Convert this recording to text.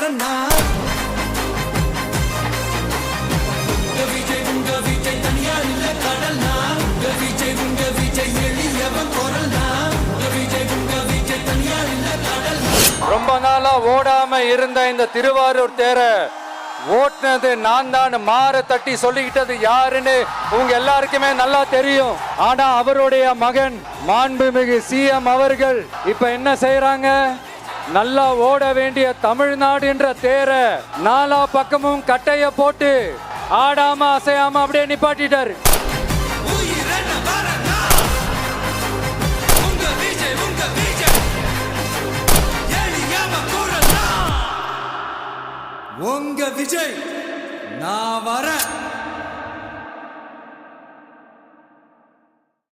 வரனா விஜய் உங்க விஜய் தனியா இல்ல கடல்னா விஜய் உங்க விஜய் எளியவன் குரல்னா விஜய் உங்க விஜய் தனியா இல்ல கடல்னா. ரொம்ப நாளா ஓடாம இருந்த இந்த திருவாரூர் தேர ஓட்டுனது நான் தான் மாற தட்டி சொல்லிக்கிட்டது யாருன்னு உங்க எல்லாருக்குமே நல்லா தெரியும். ஆனா அவருடைய மகன் மாண்புமிகு சிஎம் அவர்கள் இப்ப என்ன செய்யறாங்க, நல்லா ஓட வேண்டிய தமிழ்நாடு என்ற தேர நாலா பக்கமும் கட்டைய போட்டு ஆடாம அசையாம அப்படியே நிப்பாட்டிட்டாரு. உங்க விஜய் நான் வரேன்.